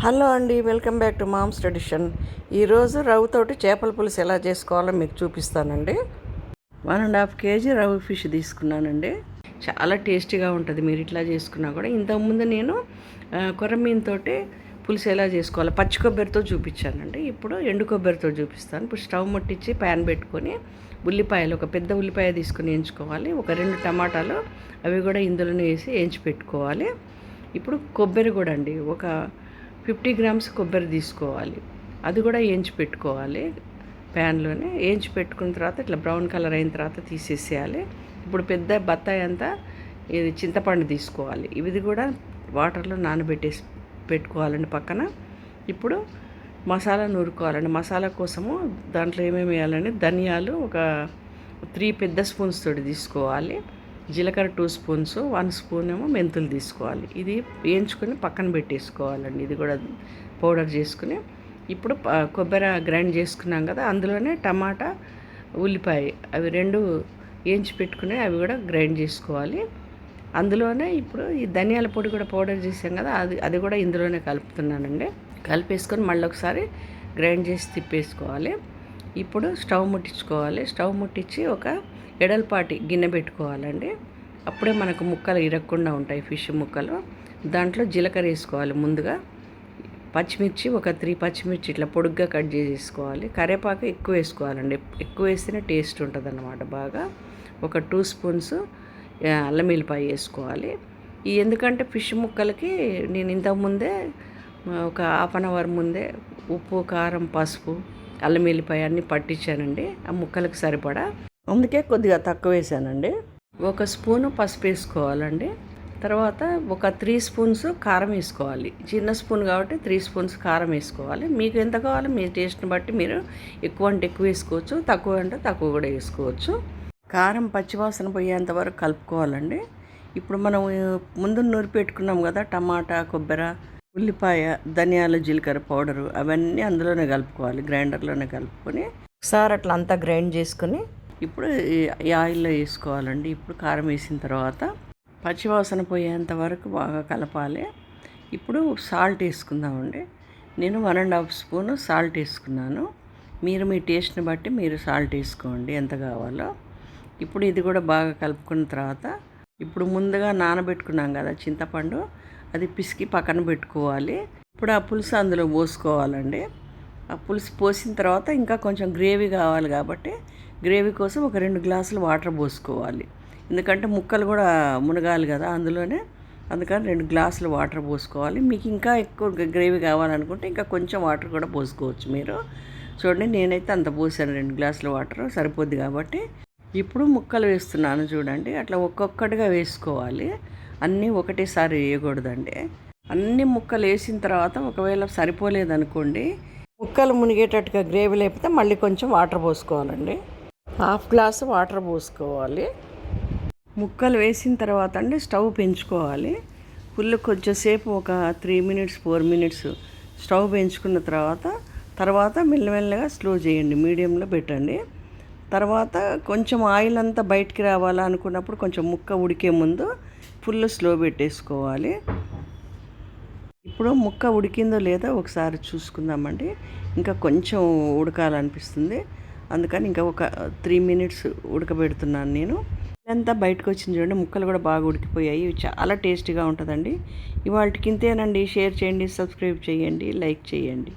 Hello అండి, welcome back to mom's tradition. ఈరోజు రవ్వతోటి చేపల పులుసు ఎలా చేసుకోవాలో మీకు చూపిస్తానండి. 1.5 kg రవ్వ ఫిష్ తీసుకున్నానండి. చాలా టేస్టీగా ఉంటుంది మీరు ఇట్లా చేసుకున్నా కూడా. ఇంతకుముందు నేను కొర్రమీనతోటి పులుసు ఎలా చేసుకోవాలో పచ్చి కొబ్బరితో చూపించానండి. ఇప్పుడు ఎండు కొబ్బరితో చూపిస్తాను. ఇప్పుడు స్టవ్ ముట్టించి ప్యాన్ పెట్టుకొని ఉల్లిపాయలు, ఒక పెద్ద ఉల్లిపాయ తీసుకుని వేయించుకోవాలి. ఒక 2 టమాటాలు అవి కూడా ఇందులోనే వేసి వేయించి పెట్టుకోవాలి. ఇప్పుడు కొబ్బరి కూడా అండి, ఒక 50 grams కొబ్బరి తీసుకోవాలి. అది కూడా వేయించి పెట్టుకోవాలి. ప్యాన్లోనే వేయించి పెట్టుకున్న తర్వాత ఇట్లా బ్రౌన్ కలర్ అయిన తర్వాత తీసేసేయాలి. ఇప్పుడు పెద్ద బత్తాయి అంతా ఇది చింతపండు తీసుకోవాలి. ఇది కూడా వాటర్లో నానబెట్టేసి పెట్టుకోవాలండి పక్కన. ఇప్పుడు మసాలా నూరుకోవాలండి. మసాలా కోసము దాంట్లో ఏమేమి వేయాలండి, ధనియాలు ఒక 3 పెద్ద స్పూన్స్ తోటి తీసుకోవాలి. జీలకర్ర 2 స్పూన్స్, 1 స్పూన్ ఏమో మెంతులు తీసుకోవాలి. ఇది వేయించుకొని పక్కన పెట్టేసుకోవాలండి. ఇది కూడా పౌడర్ చేసుకుని ఇప్పుడు కొబ్బరి గ్రైండ్ చేసుకున్నాం కదా, అందులోనే టమాటా, ఉల్లిపాయ అవి 2 వేయించి పెట్టుకుని అవి కూడా గ్రైండ్ చేసుకోవాలి. అందులోనే ఇప్పుడు ఈ ధనియాల పొడి కూడా పౌడర్ చేసాం కదా, అది కూడా ఇందులోనే కలుపుతున్నానండి. కలిపేసుకొని మళ్ళీ ఒకసారి గ్రైండ్ చేసి తిప్పేసుకోవాలి. ఇప్పుడు స్టవ్ ముట్టించుకోవాలి. స్టవ్ ముట్టించి ఒక ఎడల్పాటి గిన్నె పెట్టుకోవాలండి. అప్పుడే మనకు ముక్కలు ఇరగకుండా ఉంటాయి, ఫిష్ ముక్కలు. దాంట్లో జీలకర్ర వేసుకోవాలి. ముందుగా పచ్చిమిర్చి ఒక 3 పచ్చిమిర్చి ఇట్లా పొడుగ్గా కట్ చేసేసుకోవాలి. కరివేపాకు ఎక్కువ వేసుకోవాలండి, ఎక్కువ వేస్తేనే టేస్ట్ ఉంటుంది అన్నమాట బాగా. ఒక 2 స్పూన్స్ అల్లం వెల్లిపాయ వేసుకోవాలి. ఎందుకంటే ఫిష్ ముక్కలకి నేను ఇంతకుముందే ఒక 1/2 hour ముందే ఉప్పు, కారం, పసుపు, అల్లం వెల్లిపాయ అన్నీ పట్టించానండి ఆ ముక్కలకు సరిపడా. అందుకే కొద్దిగా తక్కువ వేసానండి. 1 స్పూను పసుపు వేసుకోవాలండి. తర్వాత ఒక 3 స్పూన్స్ కారం వేసుకోవాలి. చిన్న స్పూన్ కాబట్టి 3 స్పూన్స్ కారం వేసుకోవాలి. మీకు ఎంత కావాలో మీ టేస్ట్ని బట్టి మీరు ఎక్కువ అంటే ఎక్కువ వేసుకోవచ్చు, తక్కువ అంటే తక్కువ కూడా వేసుకోవచ్చు. కారం పచ్చివాసన పోయేంత వరకు కలుపుకోవాలండి. ఇప్పుడు మనం ముందు నూరి పెట్టుకున్నాం కదా, టమాటా, కొబ్బరి, ఉల్లిపాయ, ధనియాలు, జీలకర్ర పౌడరు అవన్నీ అందులోనే కలుపుకోవాలి. గ్రైండర్లోనే కలుపుకొని ఒకసారి అట్లా అంతా గ్రైండ్ చేసుకొని ఇప్పుడు ఈ ఆయిల్లో వేసుకోవాలండి. ఇప్పుడు కారం వేసిన తర్వాత పచ్చివాసన పోయేంత వరకు బాగా కలపాలి. ఇప్పుడు సాల్ట్ వేసుకుందామండి. నేను 1.5 స్పూను సాల్ట్ వేసుకున్నాను. మీరు మీ టేస్ట్ని బట్టి మీరు సాల్ట్ వేసుకోండి ఎంత కావాలో. ఇప్పుడు ఇది కూడా బాగా కలుపుకున్న తర్వాత ఇప్పుడు ముందుగా నానబెట్టుకున్నాం కదా చింతపండు, అది పిసికి పక్కన పెట్టుకోవాలి. ఇప్పుడు ఆ పులుసు అందులో పోసుకోవాలండి. ఆ పులుసు పోసిన తర్వాత ఇంకా కొంచెం గ్రేవీ కావాలి కాబట్టి గ్రేవీ కోసం ఒక 2 గ్లాసులు వాటర్ పోసుకోవాలి. ఎందుకంటే ముక్కలు కూడా మునగాలి కదా అందులోనే, అందుకని 2 గ్లాసులు వాటర్ పోసుకోవాలి. మీకు ఇంకా ఎక్కువ గ్రేవీ కావాలనుకుంటే ఇంకా కొంచెం వాటర్ కూడా పోసుకోవచ్చు మీరు. చూడండి, నేనైతే అంత పోసాను, 2 గ్లాసుల వాటర్ సరిపోద్ది కాబట్టి. ఇప్పుడు ముక్కలు వేస్తున్నాను చూడండి. అట్లా ఒక్కొక్కటిగా వేసుకోవాలి, అన్నీ ఒకటేసారి వేయకూడదండి. అన్ని ముక్కలు వేసిన తర్వాత ఒకవేళ సరిపోలేదనుకోండి, ముక్కలు మునిగేటట్టుగా గ్రేవీ లేకపోతే మళ్ళీ కొంచెం వాటర్ పోసుకోవాలండి. 1/2 గ్లాసు వాటర్ పోసుకోవాలి. ముక్కలు వేసిన తర్వాత అండి స్టవ్ పెంచుకోవాలి. ఫుల్ కొంచెంసేపు ఒక 3 minutes 4 minutes స్టవ్ పెంచుకున్న తర్వాత మెల్లమెల్లగా స్లో చేయండి, మీడియంలో పెట్టండి. తర్వాత కొంచెం ఆయిల్ అంతా బయటికి రావాలనుకున్నప్పుడు కొంచెం ముక్క ఉడికే ముందు ఫుల్ స్లో పెట్టేసుకోవాలి. ఇప్పుడు ముక్క ఉడికిందో లేదో ఒకసారి చూసుకుందామండి. ఇంకా కొంచెం ఉడకాలనిపిస్తుంది, అందుకని ఇంకా ఒక 3 minutes ఉడకబెడుతున్నాను నేను. ఇదంతా బయటకు వచ్చింది చూడండి, ముక్కలు కూడా బాగా ఉడికిపోయాయి. చాలా టేస్టీగా ఉంటుందండి. ఇవాళకి ఇంతేనండి. షేర్ చేయండి, సబ్స్క్రైబ్ చేయండి, లైక్ చేయండి.